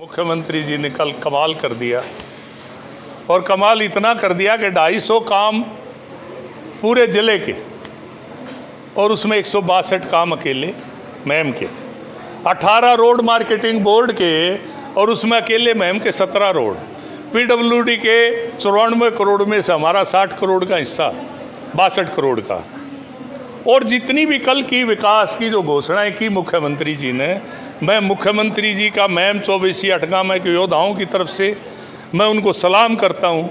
मुख्यमंत्री जी ने कल कमाल कर दिया और कमाल इतना कर दिया कि 250 काम पूरे ज़िले के और उसमें 162 काम अकेले मैम के, 18 रोड मार्केटिंग बोर्ड के और उसमें अकेले मैम के 17 रोड, पीडब्ल्यूडी के 94 करोड़ में से हमारा 60 करोड़ का हिस्सा, 62 करोड़ का। और जितनी भी कल की विकास की जो घोषणाएं की मुख्यमंत्री जी ने, मैं मुख्यमंत्री जी का मैम चौबीसी अठगामा के योद्धाओं की तरफ से मैं उनको सलाम करता हूं,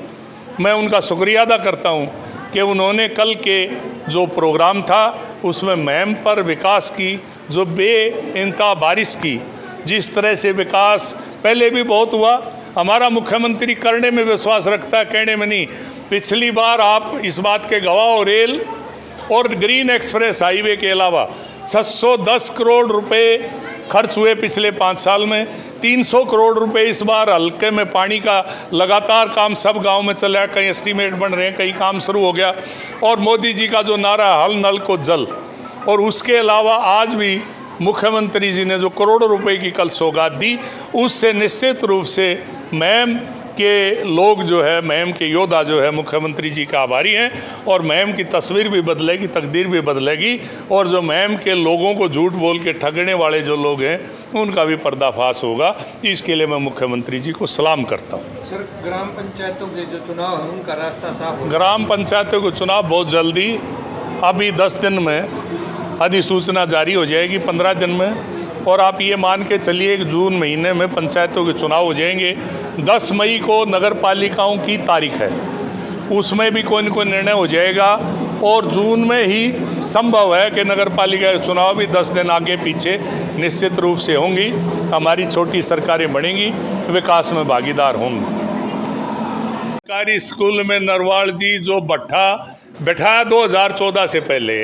मैं उनका शुक्रिया अदा करता हूं कि उन्होंने कल के जो प्रोग्राम था उसमें मैम पर विकास की जो बेइंतहा बारिश की, जिस तरह से विकास पहले भी बहुत हुआ, हमारा मुख्यमंत्री करने में विश्वास रखता है, कहने में नहीं। पिछली बार आप इस बात के गवाह हो, रेल और ग्रीन एक्सप्रेस हाईवे के अलावा 610 करोड़ रुपए खर्च हुए पिछले 5 साल में। 300 करोड़ रुपए इस बार हल्के में पानी का लगातार काम सब गांव में चल रहा है, कहीं एस्टीमेट बन रहे हैं, कहीं काम शुरू हो गया। और मोदी जी का जो नारा हल नल को जल, और उसके अलावा आज भी मुख्यमंत्री जी ने जो करोड़ों रुपए की कल सौगात दी, उससे निश्चित रूप से मैम के लोग जो है, मैम के योद्धा जो है मुख्यमंत्री जी का आभारी हैं। और मैम की तस्वीर भी बदलेगी, तकदीर भी बदलेगी, और जो मैम के लोगों को झूठ बोल के ठगने वाले जो लोग हैं उनका भी पर्दाफाश होगा। इसके लिए मैं मुख्यमंत्री जी को सलाम करता हूँ। सर, ग्राम पंचायतों के जो चुनाव है उनका रास्ता साफ हो, ग्राम पंचायतों के चुनाव बहुत जल्दी, अभी 10 दिन में अधिसूचना जारी हो जाएगी, 15 दिन में। और आप ये मान के चलिए कि जून महीने में पंचायतों के चुनाव हो जाएंगे। 10 मई को नगर पालिकाओं की तारीख है, उसमें भी कोई न कोई निर्णय हो जाएगा। और जून में ही संभव है कि नगर पालिका के चुनाव भी 10 दिन आगे पीछे निश्चित रूप से होंगी। हमारी छोटी सरकारें बढ़ेंगी, विकास में भागीदार होंगी। सरकारी स्कूल में नरवाल जी जो भट्ठा बैठाया 2014 से पहले,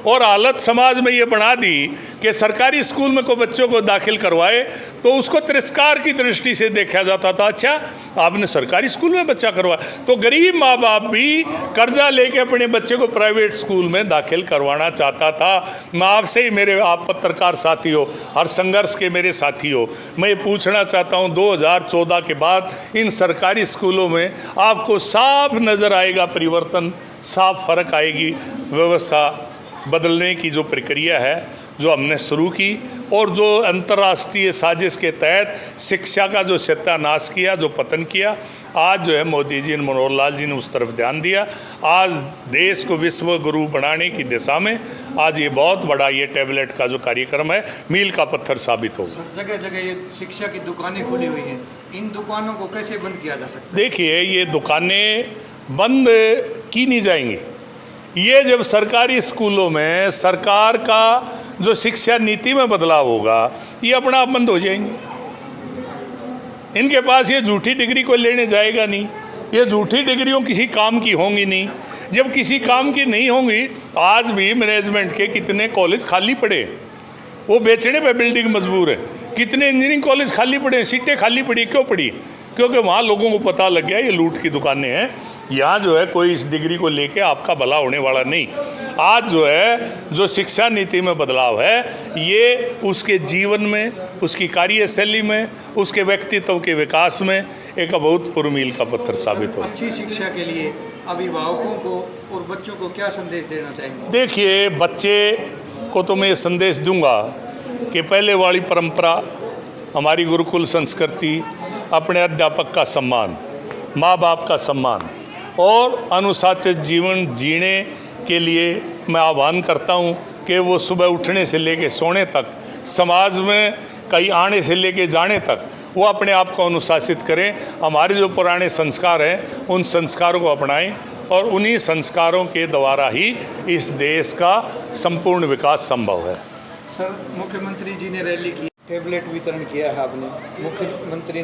और हालत समाज में ये बना दी कि सरकारी स्कूल में कोई बच्चों को दाखिल करवाए तो उसको तिरस्कार की दृष्टि से देखा जाता था। अच्छा, आपने सरकारी स्कूल में बच्चा करवाया, तो गरीब माँ बाप भी कर्जा लेके अपने बच्चे को प्राइवेट स्कूल में दाखिल करवाना चाहता था। मैं आपसे ही, मेरे आप पत्रकार साथी हो, हर संघर्ष के मेरे साथी हो, मैं ये पूछना चाहता हूँ, 2014 के बाद इन सरकारी स्कूलों में आपको साफ नज़र आएगा परिवर्तन, साफ फर्क आएगी। व्यवस्था बदलने की जो प्रक्रिया है जो हमने शुरू की, और जो अंतर्राष्ट्रीय साजिश के तहत शिक्षा का जो सत्यानाश किया, जो पतन किया, आज जो है मोदी जी, मनोहर लाल जी ने उस तरफ ध्यान दिया। आज देश को विश्व गुरु बनाने की दिशा में आज ये बहुत बड़ा ये टैबलेट का जो कार्यक्रम है मील का पत्थर साबित होगा। जगह जगह ये शिक्षा की दुकानें खुली हुई हैं, इन दुकानों को कैसे बंद किया जा सकता है? देखिए, ये दुकानें बंद की नहीं जाएंगी। ये जब सरकारी स्कूलों में सरकार का जो शिक्षा नीति में बदलाव होगा, ये अपना आप बंद हो जाएंगे। इनके पास ये झूठी डिग्री कोई लेने जाएगा नहीं, ये झूठी डिग्रियों किसी काम की होंगी नहीं। जब किसी काम की नहीं होंगी, आज भी मैनेजमेंट के कितने कॉलेज खाली पड़े, वो बेचने पे बिल्डिंग मजबूर है। कितने इंजीनियरिंग कॉलेज खाली पड़े, सीटें खाली पड़ी, क्यों पड़ी? क्योंकि वहाँ लोगों को पता लग गया ये लूट की दुकानें हैं, यहाँ जो है कोई इस डिग्री को लेके आपका भला होने वाला नहीं। आज जो है जो शिक्षा नीति में बदलाव है, ये उसके जीवन में, उसकी कार्यशैली में, उसके व्यक्तित्व के विकास में एक अभूतपूर्व मील का पत्थर साबित हो। अच्छी शिक्षा के लिए अभिभावकों को और बच्चों को क्या संदेश देना चाहेंगे? देखिए, बच्चे को तो मैं ये संदेश दूंगा कि पहले वाली परंपरा, हमारी गुरुकुल संस्कृति, अपने अध्यापक का सम्मान, माँ बाप का सम्मान और अनुशासित जीवन जीने के लिए मैं आह्वान करता हूँ कि वो सुबह उठने से लेकर सोने तक, समाज में कहीं आने से लेकर जाने तक वो अपने आप को अनुशासित करें। हमारे जो पुराने संस्कार हैं उन संस्कारों को अपनाएं, और उन्हीं संस्कारों के द्वारा ही इस देश का संपूर्ण विकास संभव है। सर, मुख्यमंत्री जी ने रैली की, टैबलेट वितरण किया है आपने, मुख्यमंत्री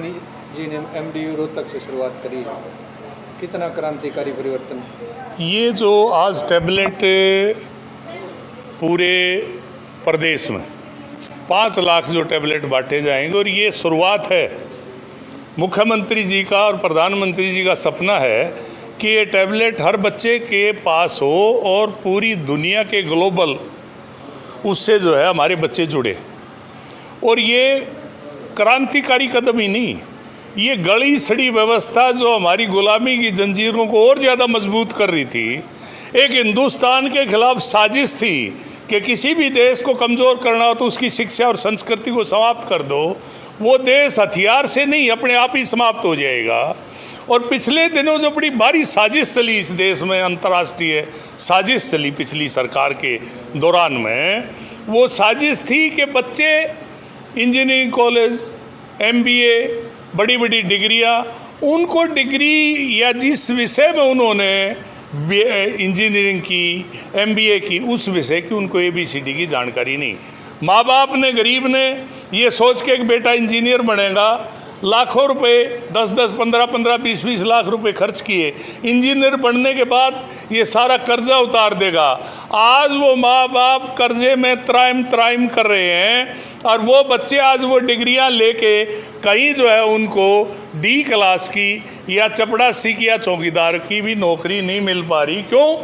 जी ने MDU रोहतक से शुरुआत करी, कितना क्रांतिकारी परिवर्तन? ये जो आज टैबलेट पूरे प्रदेश में 5 लाख जो टैबलेट बांटे जाएंगे, और ये शुरुआत है। मुख्यमंत्री जी का और प्रधानमंत्री जी का सपना है कि ये टैबलेट हर बच्चे के पास हो और पूरी दुनिया के ग्लोबल उससे जो है हमारे बच्चे जुड़े। और ये क्रांतिकारी कदम ही नहीं, ये गली सड़ी व्यवस्था जो हमारी गुलामी की जंजीरों को और ज़्यादा मजबूत कर रही थी, एक हिंदुस्तान के खिलाफ साजिश थी कि किसी भी देश को कमज़ोर करना हो तो उसकी शिक्षा और संस्कृति को समाप्त कर दो। वो देश हथियार से नहीं अपने आप ही समाप्त हो जाएगा। और पिछले दिनों जो बड़ी भारी साजिश चली इस देश में, अंतर्राष्ट्रीय साजिश चली पिछली सरकार के दौरान में, वो साजिश थी कि बच्चे इंजीनियरिंग कॉलेज, MBA, बड़ी बड़ी डिग्रियां, उनको डिग्री या जिस विषय में उन्होंने इंजीनियरिंग की, MBA की, उस विषय की उनको ABCD की जानकारी नहीं। माँ बाप ने, गरीब ने ये सोच के एक बेटा इंजीनियर बनेगा, लाखों रुपए, 10-10, 15-15, 20-20 लाख रुपए खर्च किए, इंजीनियर बनने के बाद ये सारा कर्जा उतार देगा। आज वो माँ बाप कर्जे में त्राइम कर रहे हैं और वो बच्चे आज वो डिग्रियां लेके कहीं जो है उनको D क्लास की या चपड़ासी की या चौकीदार की भी नौकरी नहीं मिल पा रही। क्यों?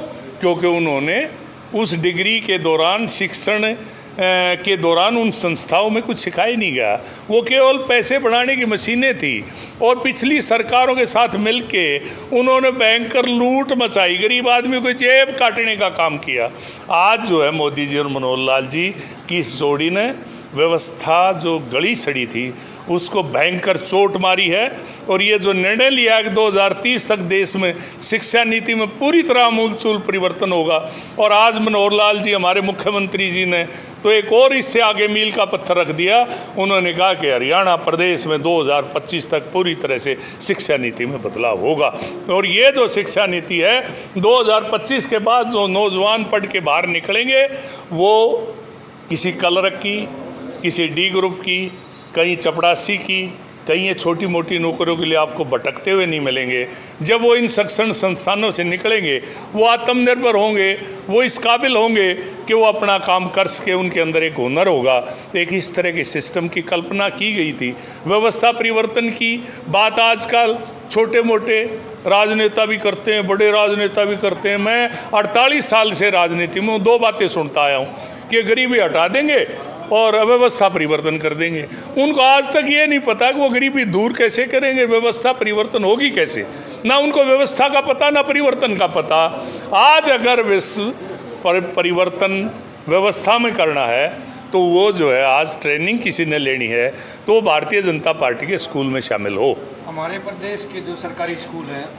क्योंकि उन्होंने उस डिग्री के दौरान, शिक्षण के दौरान उन संस्थाओं में कुछ सिखाया नहीं गया। वो केवल पैसे बढ़ाने की मशीनें थी और पिछली सरकारों के साथ मिलके उन्होंने भयंकर लूट मचाई, गरीब आदमी को जेब काटने का काम किया। आज जो है मोदी जी और मनोहर लाल जी की इस जोड़ी ने व्यवस्था जो गली सड़ी थी उसको भयंकर चोट मारी है। और ये जो निर्णय लिया है कि 2030 तक देश में शिक्षा नीति में पूरी तरह आमूलचूल परिवर्तन होगा, और आज मनोहर लाल जी हमारे मुख्यमंत्री जी ने तो एक और इससे आगे मील का पत्थर रख दिया। उन्होंने कहा कि हरियाणा प्रदेश में 2025 तक पूरी तरह से शिक्षा नीति में बदलाव होगा। और ये जो शिक्षा नीति है 2025 के बाद जो नौजवान पढ़ के बाहर निकलेंगे वो किसी कलरक की, किसी D ग्रुप की, कहीं चपड़ासी की, कहीं ये छोटी मोटी नौकरियों के लिए आपको भटकते हुए नहीं मिलेंगे। जब वो इन शिक्षण संस्थानों से निकलेंगे वो आत्मनिर्भर होंगे, वो इस काबिल होंगे कि वो अपना काम कर सके, उनके अंदर एक हुनर होगा। एक इस तरह के सिस्टम की कल्पना की गई थी। व्यवस्था परिवर्तन की बात आजकल छोटे मोटे राजनेता भी करते हैं, बड़े राजनेता भी करते हैं। मैं 48 साल से राजनीति में 2 बातें सुनता आया हूँ कि गरीबी हटा देंगे और अव्यवस्था परिवर्तन कर देंगे। उनको आज तक ये नहीं पता कि वो गरीबी दूर कैसे करेंगे, व्यवस्था परिवर्तन होगी कैसे। ना उनको व्यवस्था का पता, ना परिवर्तन का पता। आज अगर विश्व परिवर्तन व्यवस्था में करना है तो वो जो है आज ट्रेनिंग किसी ने लेनी है तो भारतीय जनता पार्टी के स्कूल में शामिल हो। हमारे प्रदेश के जो सरकारी स्कूल हैं